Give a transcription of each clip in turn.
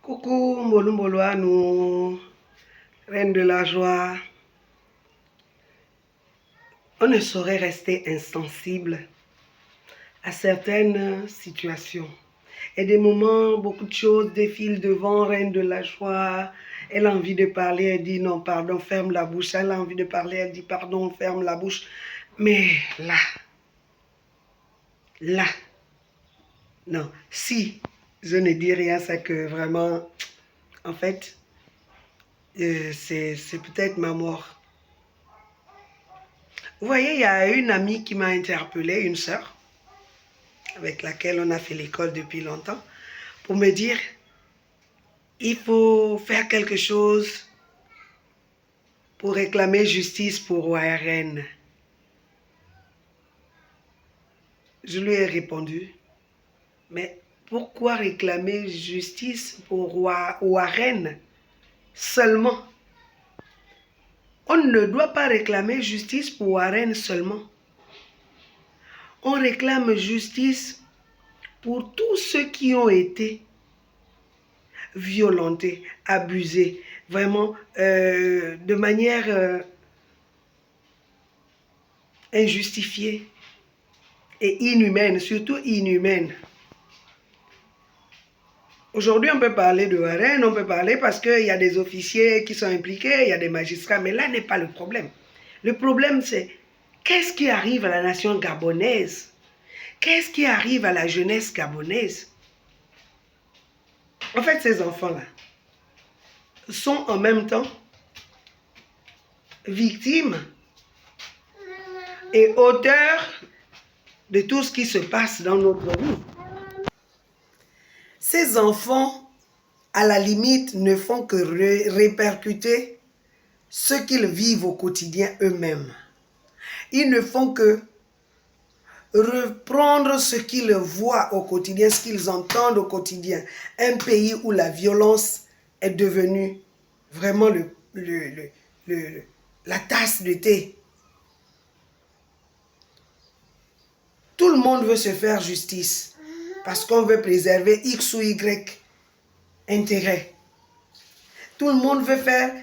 Coucou Mbolu reine de la joie. On ne saurait rester insensible à certaines situations. Et des moments, beaucoup de choses défilent devant reine de la joie. Elle a envie de parler, elle dit non, pardon, ferme la bouche. Elle a envie de parler, elle dit pardon, ferme la bouche. Mais là, non, si je ne dis rien, c'est que vraiment, en fait, c'est peut-être ma mort. Vous voyez, il y a une amie qui m'a interpellée, une sœur, avec laquelle on a fait l'école depuis longtemps, pour me dire, il faut faire quelque chose pour réclamer justice pour ORN. Je lui ai répondu, mais pourquoi réclamer justice pour ORN seulement? On ne doit pas réclamer justice pour ORN seulement. On réclame justice pour tous ceux qui ont été violentés, abusés, vraiment de manière injustifiée et inhumaine, surtout inhumaine. Aujourd'hui, on peut parler de ORN, on peut parler parce qu'il y a des officiers qui sont impliqués, il y a des magistrats, mais là n'est pas le problème. Le problème, c'est qu'est-ce qui arrive à la nation gabonaise? Qu'est-ce qui arrive à la jeunesse gabonaise? En fait, ces enfants-là sont en même temps victimes et auteurs de tout ce qui se passe dans notre vie. Ces enfants, à la limite, ne font que répercuter ce qu'ils vivent au quotidien eux-mêmes. Ils ne font que reprendre ce qu'ils voient au quotidien, ce qu'ils entendent au quotidien. Un pays où la violence est devenue vraiment la tasse de thé. Tout le monde veut se faire justice parce qu'on veut préserver X ou Y intérêt. Tout le monde veut faire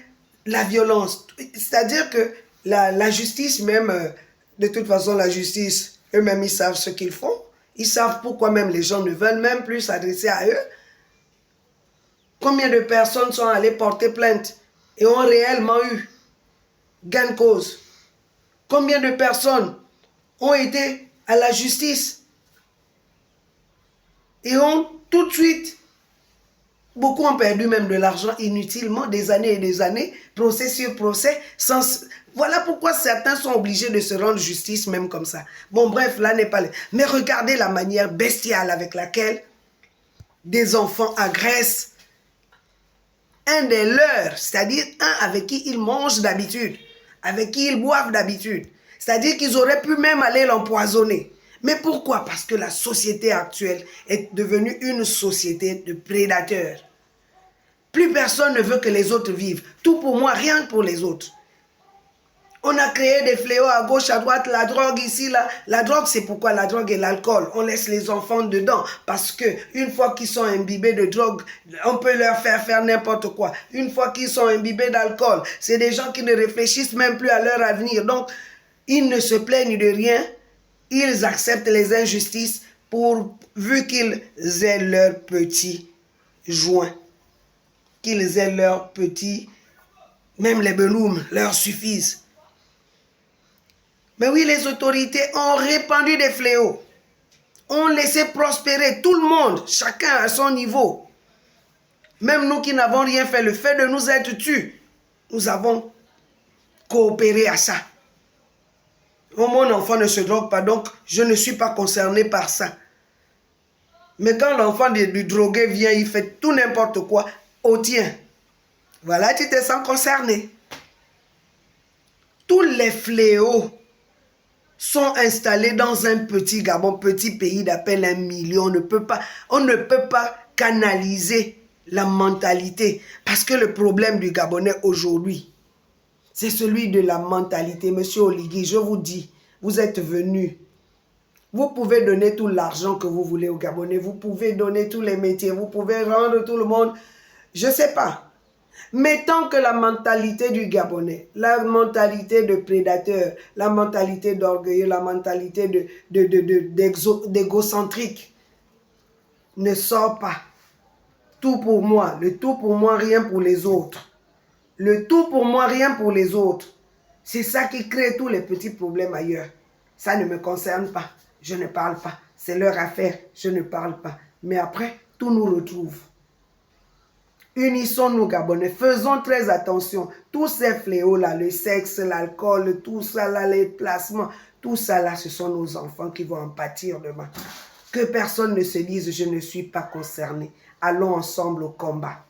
la violence. C'est-à-dire que la justice même, de toute façon la justice, eux-mêmes ils savent ce qu'ils font. Ils savent pourquoi même les gens ne veulent même plus s'adresser à eux. Combien de personnes sont allées porter plainte et ont réellement eu gain de cause? Combien de personnes ont été à la justice et ont tout de suite, beaucoup ont perdu même de l'argent inutilement, des années et des années, procès sur procès, voilà pourquoi certains sont obligés de se rendre justice même comme ça. Bon bref, là n'est pas... Mais regardez la manière bestiale avec laquelle des enfants agressent un des leurs, c'est-à-dire un avec qui ils mangent d'habitude, avec qui ils boivent d'habitude. C'est-à-dire qu'ils auraient pu même aller l'empoisonner. Mais pourquoi? Parce que la société actuelle est devenue une société de prédateurs. Plus personne ne veut que les autres vivent. Tout pour moi, rien pour les autres. On a créé des fléaux à gauche, à droite, la drogue ici, là. La drogue, c'est pourquoi la drogue et l'alcool. On laisse les enfants dedans parce que une fois qu'ils sont imbibés de drogue, on peut leur faire n'importe quoi. Une fois qu'ils sont imbibés d'alcool, c'est des gens qui ne réfléchissent même plus à leur avenir. Donc, ils ne se plaignent de rien. Ils acceptent les injustices vu qu'ils aient leur petit joint, qu'ils aient leur petit, même les beloums leur suffisent. Mais oui, les autorités ont répandu des fléaux, ont laissé prospérer tout le monde, chacun à son niveau. Même nous qui n'avons rien fait, le fait de nous être tués, nous avons coopéré à ça. Oh, mon enfant ne se drogue pas, donc je ne suis pas concerné par ça. Mais quand l'enfant du drogué vient, il fait tout n'importe quoi, oh tiens, voilà, tu te sens concerné. Tous les fléaux sont installés dans un petit Gabon, petit pays d'à peine 1 million. On ne peut pas canaliser la mentalité. Parce que le problème du Gabonais aujourd'hui, c'est celui de la mentalité. Monsieur Oligui, je vous dis, vous êtes venu. Vous pouvez donner tout l'argent que vous voulez aux Gabonais. Vous pouvez donner tous les métiers. Vous pouvez rendre tout le monde Je ne sais pas. Mais tant que la mentalité du Gabonais, la mentalité de prédateur, la mentalité d'orgueilleux, la mentalité d'égocentrique ne sort pas. Tout pour moi, le tout pour moi, rien pour les autres. Le tout pour moi, rien pour les autres. C'est ça qui crée tous les petits problèmes ailleurs. Ça ne me concerne pas. Je ne parle pas. C'est leur affaire. Je ne parle pas. Mais après, tout nous retrouve. Unissons-nous, Gabonais. Faisons très attention. Tous ces fléaux-là, le sexe, l'alcool, tout ça, là, les placements, tout ça, là, ce sont nos enfants qui vont en pâtir demain. Que personne ne se dise « je ne suis pas concerné ». Allons ensemble au combat.